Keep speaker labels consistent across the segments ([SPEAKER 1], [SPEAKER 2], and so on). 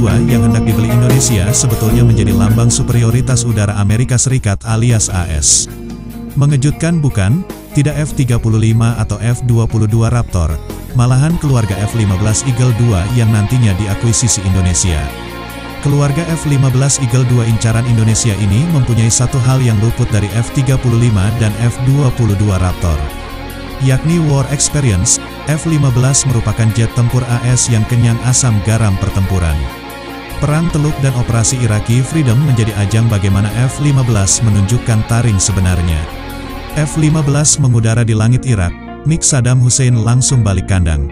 [SPEAKER 1] II yang hendak dibeli Indonesia sebetulnya menjadi lambang superioritas udara Amerika Serikat alias AS. Mengejutkan bukan? Tidak F-35 atau F-22 Raptor, malahan keluarga F-15 Eagle II yang nantinya diakuisisi Indonesia. Keluarga F-15 Eagle II incaran Indonesia ini mempunyai satu hal yang luput dari F-35 dan F-22 Raptor, yakni war experience. F-15 merupakan jet tempur AS yang kenyang asam garam pertempuran. Perang Teluk dan Operasi Iraqi Freedom menjadi ajang bagaimana F-15 menunjukkan taring sebenarnya. F-15 mengudara di langit Irak, MiG Saddam Hussein langsung balik kandang.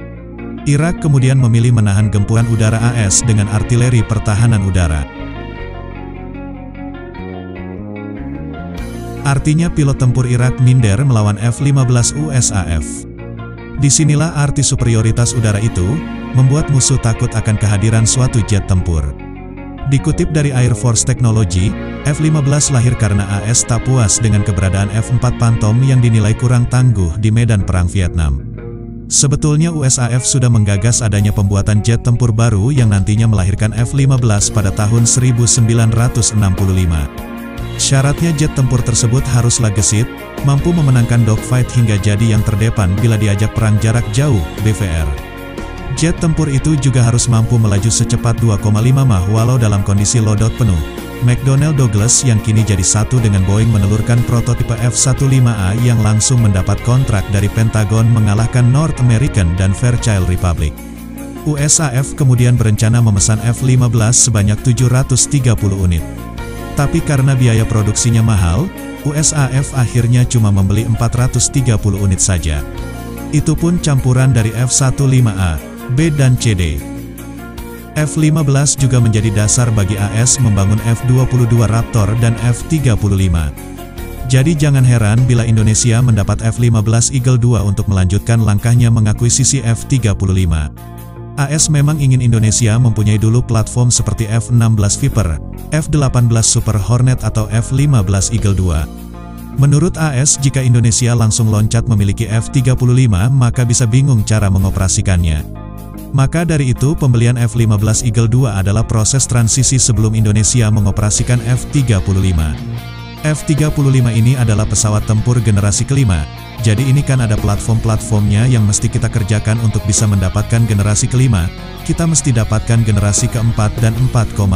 [SPEAKER 1] Irak kemudian memilih menahan gempuran udara AS dengan artileri pertahanan udara. Artinya pilot tempur Irak minder melawan F-15 USAF. Disinilah arti superioritas udara itu, membuat musuh takut akan kehadiran suatu jet tempur. Dikutip dari Air Force Technology, F-15 lahir karena AS tak puas dengan keberadaan F-4 Phantom yang dinilai kurang tangguh di medan Perang Vietnam. Sebetulnya USAF sudah menggagas adanya pembuatan jet tempur baru yang nantinya melahirkan F-15 pada tahun 1965. Syaratnya jet tempur tersebut haruslah gesit, mampu memenangkan dogfight hingga jadi yang terdepan bila diajak perang jarak jauh, BVR. Jet tempur itu juga harus mampu melaju secepat 2,5 Mach walau dalam kondisi loadout penuh. McDonnell Douglas yang kini jadi satu dengan Boeing menelurkan prototipe F-15A yang langsung mendapat kontrak dari Pentagon mengalahkan North American dan Fairchild Republic. USAF kemudian berencana memesan F-15 sebanyak 730 unit. Tapi karena biaya produksinya mahal, USAF akhirnya cuma membeli 430 unit saja. Itu pun campuran dari F-15A, B dan CD. F-15 juga menjadi dasar bagi AS membangun F-22 Raptor dan F-35. Jadi jangan heran bila Indonesia mendapat F-15 Eagle II untuk melanjutkan langkahnya mengakuisisi F-35. AS memang ingin Indonesia mempunyai dulu platform seperti F-16 Viper, F-18 Super Hornet atau F-15 Eagle II. Menurut AS, jika Indonesia langsung loncat memiliki F-35 maka bisa bingung cara mengoperasikannya. Maka dari itu pembelian F-15 Eagle II adalah proses transisi sebelum Indonesia mengoperasikan F-35. F-35 ini adalah pesawat tempur generasi kelima, jadi ini kan ada platform-platformnya yang mesti kita kerjakan untuk bisa mendapatkan generasi kelima, kita mesti dapatkan generasi keempat dan 4,5.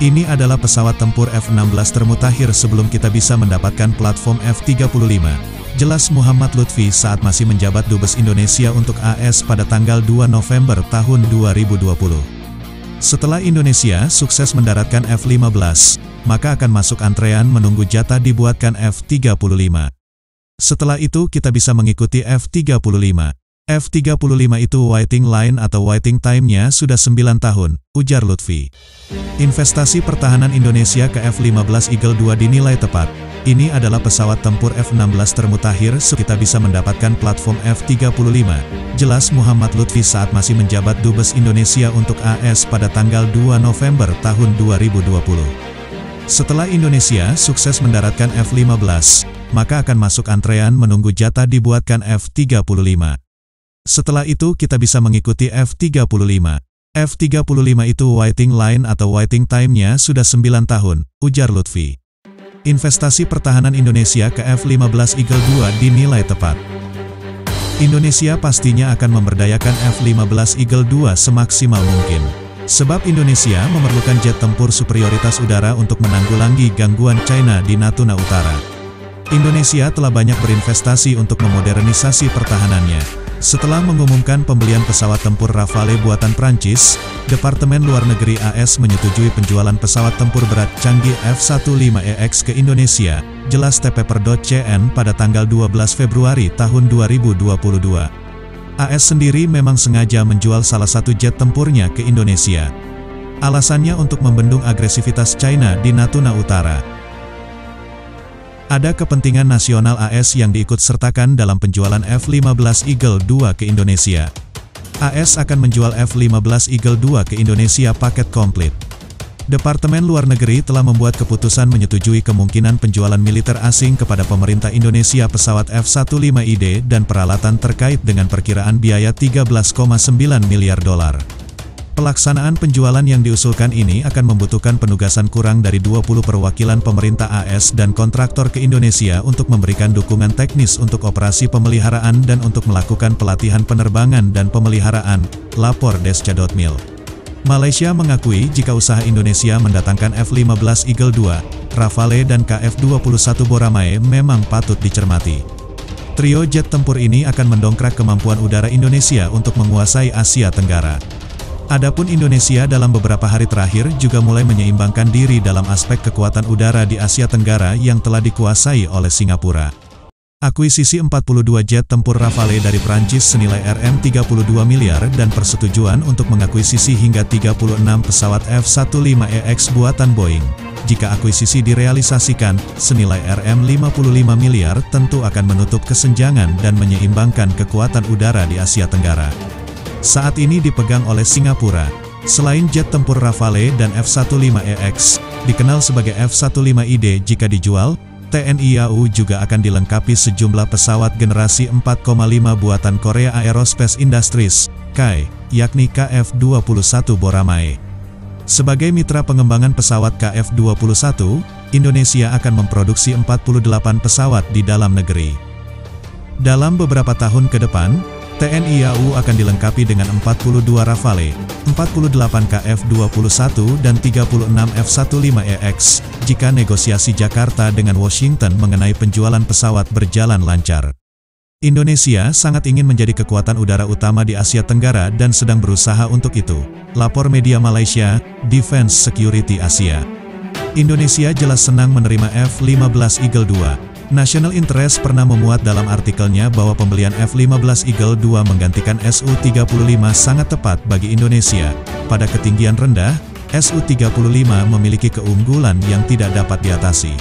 [SPEAKER 1] Ini adalah pesawat tempur F-16 termutakhir sebelum kita bisa mendapatkan platform F-35. Jelas Muhammad Lutfi saat masih menjabat Dubes Indonesia untuk AS pada tanggal 2 November tahun 2020. Setelah Indonesia sukses mendaratkan F-15, maka akan masuk antrean menunggu jatah dibuatkan F-35. Setelah itu kita bisa mengikuti F-35. F-35 itu waiting line atau waiting time-nya sudah 9 tahun, ujar Lutfi. Investasi pertahanan Indonesia ke F-15 Eagle II dinilai tepat. Ini adalah pesawat tempur F-16 termutakhir kita bisa mendapatkan platform F-35, jelas Muhammad Lutfi saat masih menjabat Dubes Indonesia untuk AS pada tanggal 2 November tahun 2020. Setelah Indonesia sukses mendaratkan F-15, maka akan masuk antrean menunggu jatah dibuatkan F-35. Setelah itu kita bisa mengikuti F-35. F-35 itu waiting line atau waiting time-nya sudah 9 tahun, ujar Lutfi. Investasi pertahanan Indonesia ke F-15 Eagle II dinilai tepat. Indonesia pastinya akan memberdayakan F-15 Eagle II semaksimal mungkin. Sebab Indonesia memerlukan jet tempur superioritas udara untuk menanggulangi gangguan China di Natuna Utara. Indonesia telah banyak berinvestasi untuk memodernisasi pertahanannya. Setelah mengumumkan pembelian pesawat tempur Rafale buatan Prancis, Departemen Luar Negeri AS menyetujui penjualan pesawat tempur berat canggih F-15EX ke Indonesia, jelas TPPer.cn pada tanggal 12 Februari tahun 2022. AS sendiri memang sengaja menjual salah satu jet tempurnya ke Indonesia. Alasannya untuk membendung agresivitas China di Natuna Utara. Ada kepentingan nasional AS yang diikut-sertakan dalam penjualan F-15 Eagle II ke Indonesia. AS akan menjual F-15 Eagle II ke Indonesia paket komplit. Departemen Luar Negeri telah membuat keputusan menyetujui kemungkinan penjualan militer asing kepada pemerintah Indonesia pesawat F-15ID dan peralatan terkait dengan perkiraan biaya 13,9 miliar dolar. Pelaksanaan penjualan yang diusulkan ini akan membutuhkan penugasan kurang dari 20 perwakilan pemerintah AS dan kontraktor ke Indonesia untuk memberikan dukungan teknis untuk operasi pemeliharaan dan untuk melakukan pelatihan penerbangan dan pemeliharaan, lapor Desca.mil. Malaysia mengakui jika usaha Indonesia mendatangkan F-15 Eagle II, Rafale dan KF-21 Boramae memang patut dicermati. Trio jet tempur ini akan mendongkrak kemampuan udara Indonesia untuk menguasai Asia Tenggara. Adapun Indonesia dalam beberapa hari terakhir juga mulai menyeimbangkan diri dalam aspek kekuatan udara di Asia Tenggara yang telah dikuasai oleh Singapura. Akuisisi 42 jet tempur Rafale dari Prancis senilai Rm32 miliar dan persetujuan untuk mengakuisisi hingga 36 pesawat F-15EX buatan Boeing. Jika akuisisi direalisasikan, senilai Rm55 miliar tentu akan menutup kesenjangan dan menyeimbangkan kekuatan udara di Asia Tenggara. Saat ini dipegang oleh Singapura. Selain jet tempur Rafale dan F-15EX, dikenal sebagai F-15ID jika dijual, TNI AU juga akan dilengkapi sejumlah pesawat generasi 4,5 buatan Korea Aerospace Industries, KAI, yakni KF-21 Boramae. Sebagai mitra pengembangan pesawat KF-21, Indonesia akan memproduksi 48 pesawat di dalam negeri. Dalam beberapa tahun ke depan, TNI AU akan dilengkapi dengan 42 Rafale, 48 KF-21 dan 36 F-15EX, jika negosiasi Jakarta dengan Washington mengenai penjualan pesawat berjalan lancar. Indonesia sangat ingin menjadi kekuatan udara utama di Asia Tenggara dan sedang berusaha untuk itu, lapor media Malaysia, Defense Security Asia. Indonesia jelas senang menerima F-15 Eagle II. National Interest pernah memuat dalam artikelnya bahwa pembelian F-15 Eagle II menggantikan Su-35 sangat tepat bagi Indonesia. Pada ketinggian rendah, Su-35 memiliki keunggulan yang tidak dapat diatasi.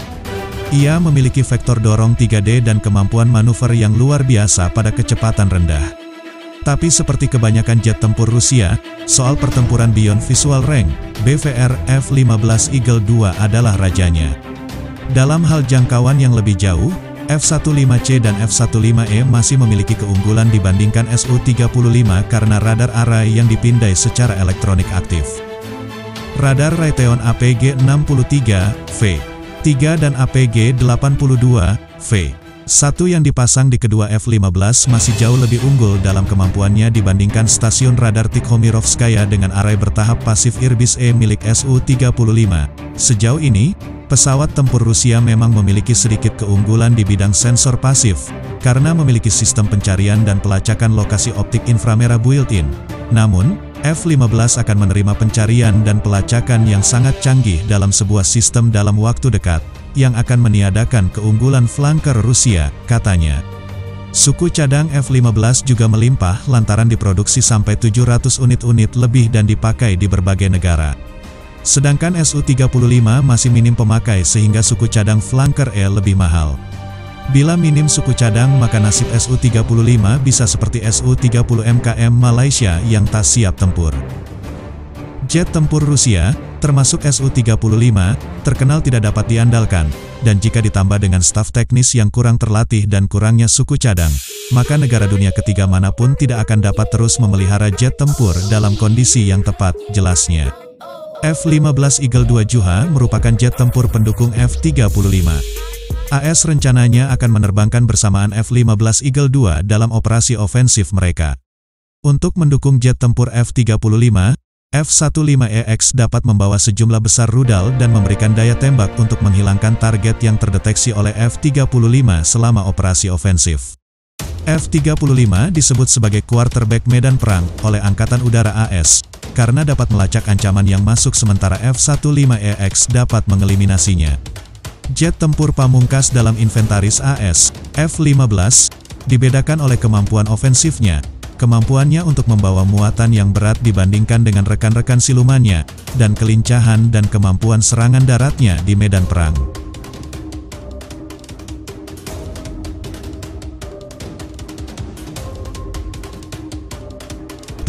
[SPEAKER 1] Ia memiliki vektor dorong 3D dan kemampuan manuver yang luar biasa pada kecepatan rendah. Tapi seperti kebanyakan jet tempur Rusia, soal pertempuran Beyond Visual Range, BVR, F-15 Eagle II adalah rajanya. Dalam hal jangkauan yang lebih jauh, F-15C dan F-15E masih memiliki keunggulan dibandingkan Su-35 karena radar array yang dipindai secara elektronik aktif. Radar Raytheon APG-63V3 dan APG-82V1 yang dipasang di kedua F-15 masih jauh lebih unggul dalam kemampuannya dibandingkan stasiun radar Tikhomirovskaya dengan array bertahap pasif Irbis E milik Su-35. Sejauh ini, pesawat tempur Rusia memang memiliki sedikit keunggulan di bidang sensor pasif, karena memiliki sistem pencarian dan pelacakan lokasi optik inframerah built-in. Namun, F-15 akan menerima pencarian dan pelacakan yang sangat canggih dalam sebuah sistem dalam waktu dekat, yang akan meniadakan keunggulan flanker Rusia, katanya. Suku cadang F-15 juga melimpah lantaran diproduksi sampai 700 unit-unit lebih dan dipakai di berbagai negara. Sedangkan Su-35 masih minim pemakai sehingga suku cadang flanker E lebih mahal. Bila minim suku cadang maka nasib Su-35 bisa seperti Su-30 MKM Malaysia yang tak siap tempur. Jet tempur Rusia, termasuk Su-35, terkenal tidak dapat diandalkan, dan jika ditambah dengan staf teknis yang kurang terlatih dan kurangnya suku cadang, maka negara dunia ketiga manapun tidak akan dapat terus memelihara jet tempur dalam kondisi yang tepat, jelasnya. F-15 Eagle II Juha merupakan jet tempur pendukung F-35. AS rencananya akan menerbangkan bersamaan F-15 Eagle II dalam operasi ofensif mereka. Untuk mendukung jet tempur F-35, F-15EX dapat membawa sejumlah besar rudal dan memberikan daya tembak untuk menghilangkan target yang terdeteksi oleh F-35 selama operasi ofensif. F-35 disebut sebagai quarterback medan perang oleh Angkatan Udara AS, karena dapat melacak ancaman yang masuk sementara F-15EX dapat mengeliminasinya. Jet tempur pamungkas dalam inventaris AS, F-15, dibedakan oleh kemampuan ofensifnya, kemampuannya untuk membawa muatan yang berat dibandingkan dengan rekan-rekan silumannya, dan kelincahan dan kemampuan serangan daratnya di medan perang.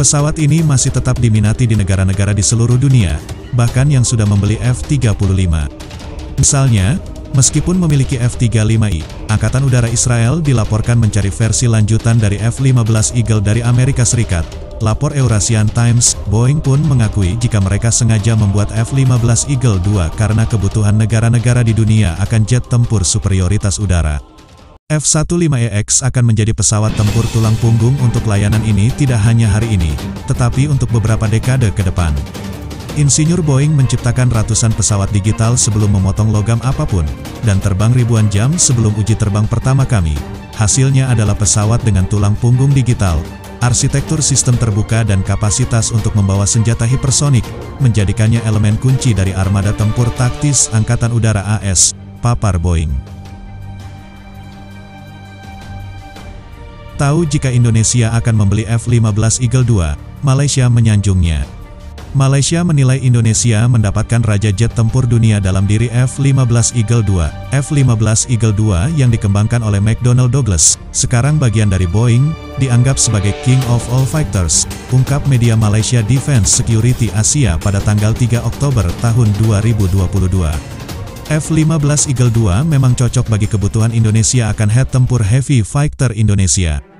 [SPEAKER 1] Pesawat ini masih tetap diminati di negara-negara di seluruh dunia, bahkan yang sudah membeli F-35. Misalnya, meskipun memiliki F-35I, Angkatan Udara Israel dilaporkan mencari versi lanjutan dari F-15 Eagle dari Amerika Serikat. Lapor Eurasian Times, Boeing pun mengakui jika mereka sengaja membuat F-15 Eagle II karena kebutuhan negara-negara di dunia akan jet tempur superioritas udara. F-15EX akan menjadi pesawat tempur tulang punggung untuk layanan ini tidak hanya hari ini, tetapi untuk beberapa dekade ke depan. Insinyur Boeing menciptakan ratusan pesawat digital sebelum memotong logam apapun, dan terbang ribuan jam sebelum uji terbang pertama kami. Hasilnya adalah pesawat dengan tulang punggung digital, arsitektur sistem terbuka dan kapasitas untuk membawa senjata hipersonik, menjadikannya elemen kunci dari armada tempur taktis Angkatan Udara AS, papar Boeing. Tahu jika Indonesia akan membeli F-15 Eagle II, Malaysia menyanjungnya. Malaysia menilai Indonesia mendapatkan raja jet tempur dunia dalam diri F-15 Eagle II. F-15 Eagle II yang dikembangkan oleh McDonnell Douglas, sekarang bagian dari Boeing, dianggap sebagai King of All Fighters, ungkap media Malaysia Defense Security Asia pada tanggal 3 Oktober tahun 2022. F-15 Eagle II memang cocok bagi kebutuhan Indonesia akan head tempur heavy fighter Indonesia.